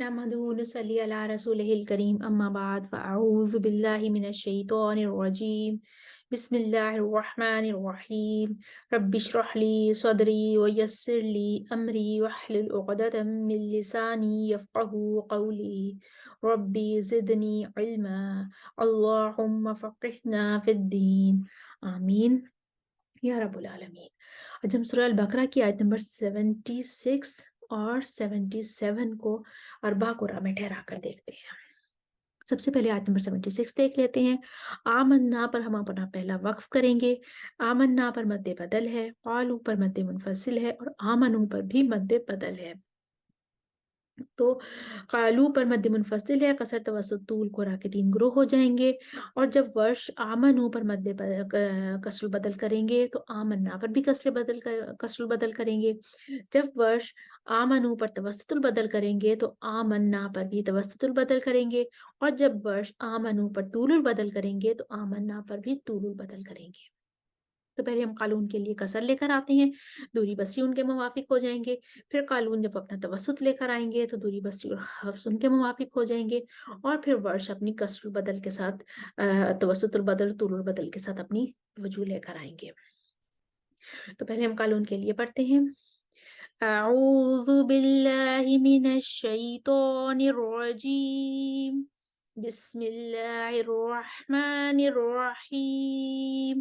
نحمده ونصلي على رسوله الكريم أما بعد فأعوذ بالله من الشيطان الرجيم بسم الله الرحمن الرحيم رب اشرح لي صدري ويسر لي أمري واحلل عقدة من لساني يفقه قولي ربي زدني علما اللهم فقهنا في الدين آمين یا رب العالمین۔ آج ہم سورہ البقرہ کی آیت نمبر 76 اور 77 کو اربع قرآن میں ٹھہرا کر دیکھتے ہیں۔ سب سے پہلے آیت نمبر 76 دیکھ لیتے ہیں۔ آمنا پر ہم اپنا پہلا وقف کریں گے۔ آمنا پر مد بدل ہے، قالو پر مد منفصل ہے اور آمنو پر بھی مد بدل ہے۔ تو قالو پر مد منفصل ہے، قصر توسط طول قرا کے تین گروہ ہو جائیں گے، اور جب ورش آمنو پر مد کسر بدل کریں گے تو آمنا پر بھی کسر بدل کریں گے۔ جب ورش آمنو پر توسط البدل کریں گے تو آمنا پر بھی توسط البدل کریں گے، اور جب ورش آمنو پر طول البدل کریں گے تو آمنا پر بھی طول البدل کریں گے۔ تو پہلے ہم قالون کے لیے کسر لے کر آتے ہیں، دوری بسی ان کے موافق ہو جائیں گے۔ پھر قالون جب اپنا توسط لے کر آئیں گے تو دوری بسی اور حفظ ان کے موافق ہو جائیں گے، اور پھر ورش اپنی کسر البدل کے ساتھ توسط البدل طول البدل کے ساتھ اپنی وجوہ لے کر آئیں گے۔ تو پہلے ہم قالون کے لیے پڑھتے ہیں۔ اعوذ باللہ من الشیطان الرجیم بسم اللہ الرحمن الرحیم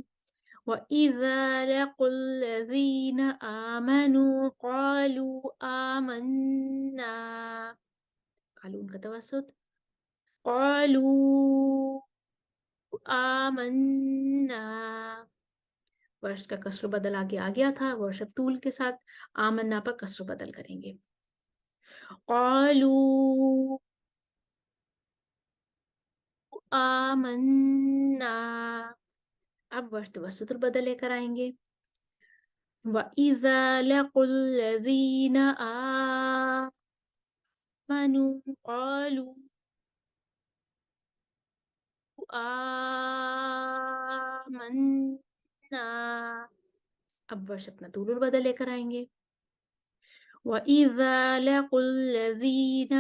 وَإِذَا لَقُوا الَّذِينَ آمَنُوا قَالُوا آمَنَّا، قالون کا توسط، قَالُوا آمَنَّا، ورش کا کسر بدل آگے آ گیا تھا، ورش اب طول کے ساتھ آمنا پر کسر بدل کریں گے۔ قَالُوا آمَنَّا، اب ورش توسط البدل لے کر آئیں گے۔ وَإِذَا لَقُوا الَّذِينَ آمَنُوا قَالُوا آمَنَّا، اب ورش اپنا طول البدل لے کر آئیں گے۔ وَإِذَا لَقُوا الَّذِينَ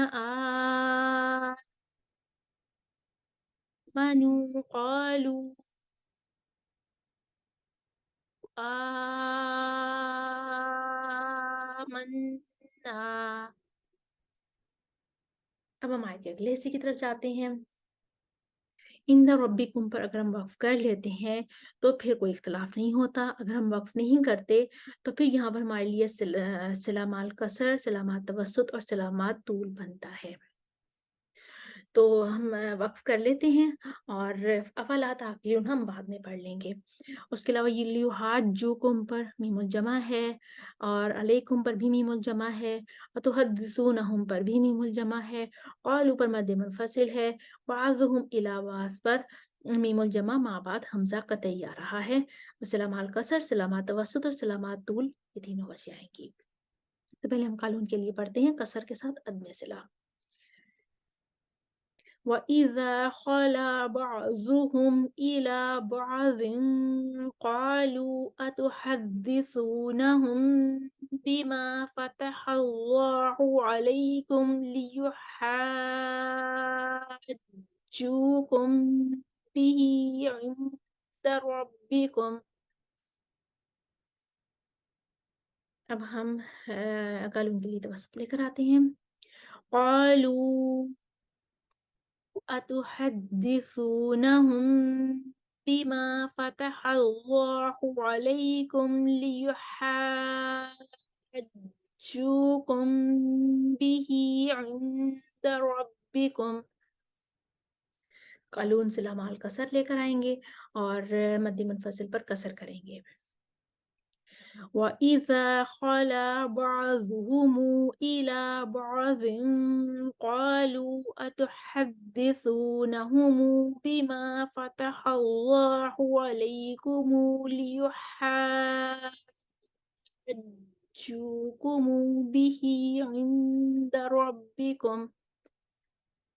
آمَنُوا قَالُوا آمَنَّا، اب ہم آیت کے اگلے حصے کی طرف جاتے ہیں۔ ان ربکم پر اگر ہم وقف کر لیتے ہیں تو پھر کوئی اختلاف نہیں ہوتا، اگر ہم وقف نہیں کرتے تو پھر یہاں پر ہمارے لیے سلامات کسر، سلامات توسط اور سلامات طول بنتا ہے۔ تو ہم وقف کر لیتے ہیں، اور افلا تعقلون ہم بعد میں پڑھ لیں گے۔ اس کے علاوہ یہ لیحاجوکم پر میم الجمع ہے، اور علیکم پر بھی میم الجمع ہے، وتحدثونہم پر بھی میم الجمع ہے، قالوا پر مد منفصل ہے، بعضهم الی بعض پر میم الجمع مع بعد حمزہ قطعی آ رہا ہے۔ سلامات کسر، سلامات توسط اور سلامات طول یہ تینوں وجہ آئیں گی۔ تو پہلے ہم قالون کے لیے پڑھتے ہیں کسر کے ساتھ عدم صلہ۔ وَإِذَا خَلَا بَعْضُهُمْ إِلَى بَعْضٍ قَالُوا أَتُحَدِّثُونَهُم بِمَا فَتَحَ اللَّهُ عَلَيْكُمْ لِيُحَاجُّوكُم بِهِ عِندَ رَبِّكُمْ۔ اب ہم قالون کے لیے توسط لے کر آتے ہیں۔ قَالُوا أتحدثونهم بما فتح الله عليكم ليحاجوكم به عند ربكم، قالون سے لام الکسر لے کر آئیں گے اور مد منفصل پر کسر کریں گے۔ وَإِذَا خَلَا بَعْضُهُمْ إِلَى بَعْضٍ قَالُوا أَتُحَدِّثُونَهُم بِمَا فَتَحَ اللَّهُ عَلَيْكُمْ لِيُحَاجُّوكُم بِهِ عِندَ رَبِّكُمْ،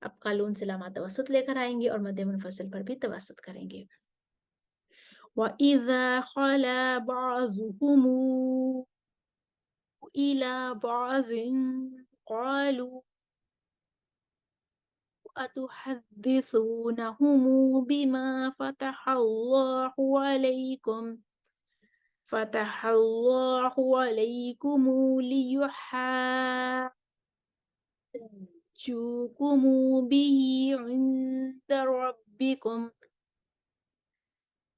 اب قالون سے لام توسط لے کر آئیں گے اور مد منفصل پر بھی توسط کریں گے۔ وَإِذَا خَلَا بَعْضُهُمْ إِلَى بَعْضٍ قَالُوا أتحدثونهم بما فتح الله عليكم ليحاجوكم به عند ربكم.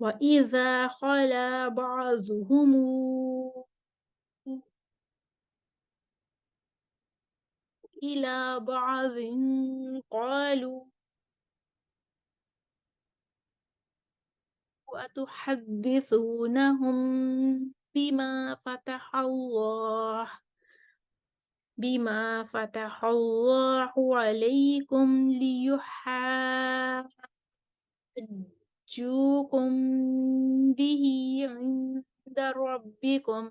وَإِذَا خَلَا بَعْضُهُمْ إِلَى بَعْضٍ قَالُوا أَتُحَدِّثُونَهُم بِمَا فتح الله عليكم ليحاجوكم به عند ربكم.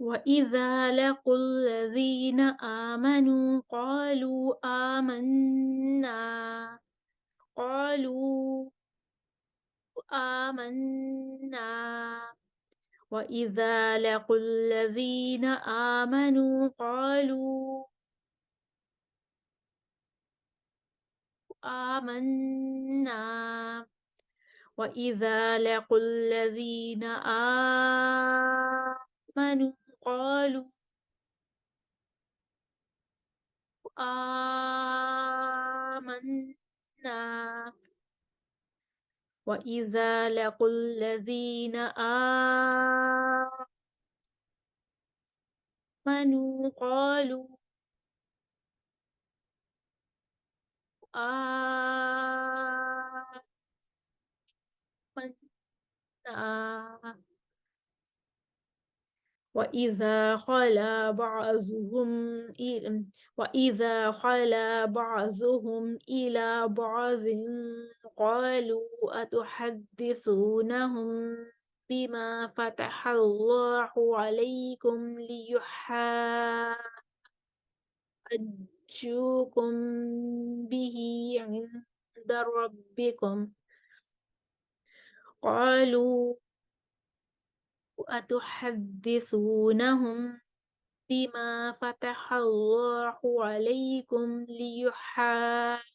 وَإِذَا لَقُوا الَّذِينَ آمَنُوا قَالُوا آمَنَّا وَإِذَا لَقُوا الَّذِينَ آمَنُوا قَالُوا آمَنَّا وَإِذَا لَقُوا الَّذِينَ آمَنُوا قَالُوا آمَنَّا وَإِذَا لَقُوا الَّذِينَ آمَنُوا قَالُوا آمَنَّا وَإِذَا خَلَا بَعْضُهُمْ إِلَى بَعْضٍ قَالُوا أَتُحَدِّثُونَهُم بِمَا فَتَحَ اللَّهُ عَلَيْكُمْ لِيُحَاجُّوكُم بِهِ عِندَ رَبِّكُمْ. قَالُوا أَتُحَدِّثُونَهُم بِمَا فَتَحَ اللَّهُ عَلَيْكُمْ لِيُحَاجُّوكُم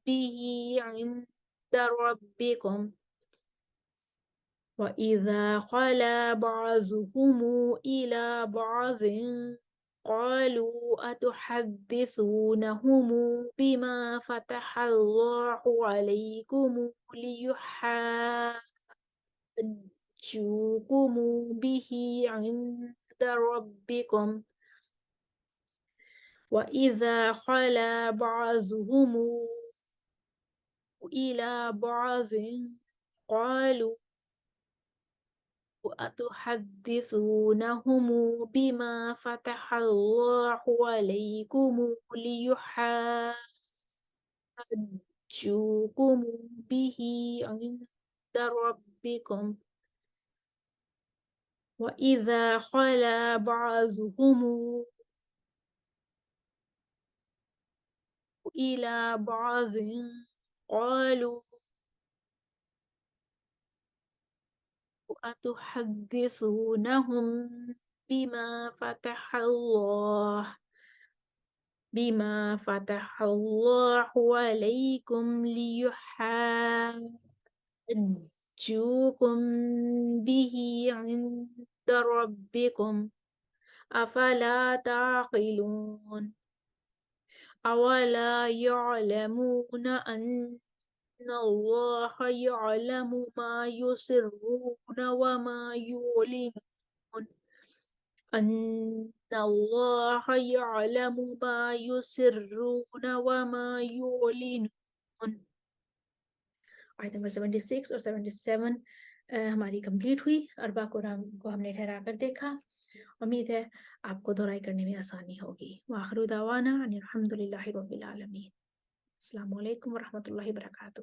بِهِ عِندَ رَبِّكُمْ. وَإِذَا خَلَا بَعْضُهُمْ إِلَى بَعْضٍ قَالُوا أَتُحَدِّثُونَهُم بِمَا فَتَحَ اللَّهُ عَلَيْكُمْ لِيُحَاجُّوكُم بِهِ عِندَ رَبِّكُمْ. وَإِذَا خَلَا بَعْضُهُمْ إِلَى بَعْضٍ قَالُوا أَتُحَدِّثُونَهُم بِمَا فَتَحَ اللَّهُ عَلَيْكُمْ لِيُحَاجُّوكُم بِهِ عِندَ رَبِّكُمْ. وَإِذَا خَلَا بَعْضُهُمْ إِلَى بَعْضٍ قَالُوا أَتُحَدِّثُونَهُم بِمَا فَتَحَ اللَّهُ عَلَيْكُمْ لِيُحَاجُّوكُم ينجوكم به عند ربكم أفلا تعقلون أولا يعلمون أن الله يعلم ما يسرون وما يعلنون أن الله يعلم ما يسرون وما يعلنون. آیت نمبر 76 اور 77 ہماری کمپلیٹ ہوئی. اربع قرآن کو ہم نے ٹھہرا کر دیکھا. امید ہے آپ کو دہرائی کرنے میں آسانی ہوگی. وآخر دعوانا ان الحمد للہ رب العالمین. السلام علیکم ورحمۃ اللہ وبرکاتہ.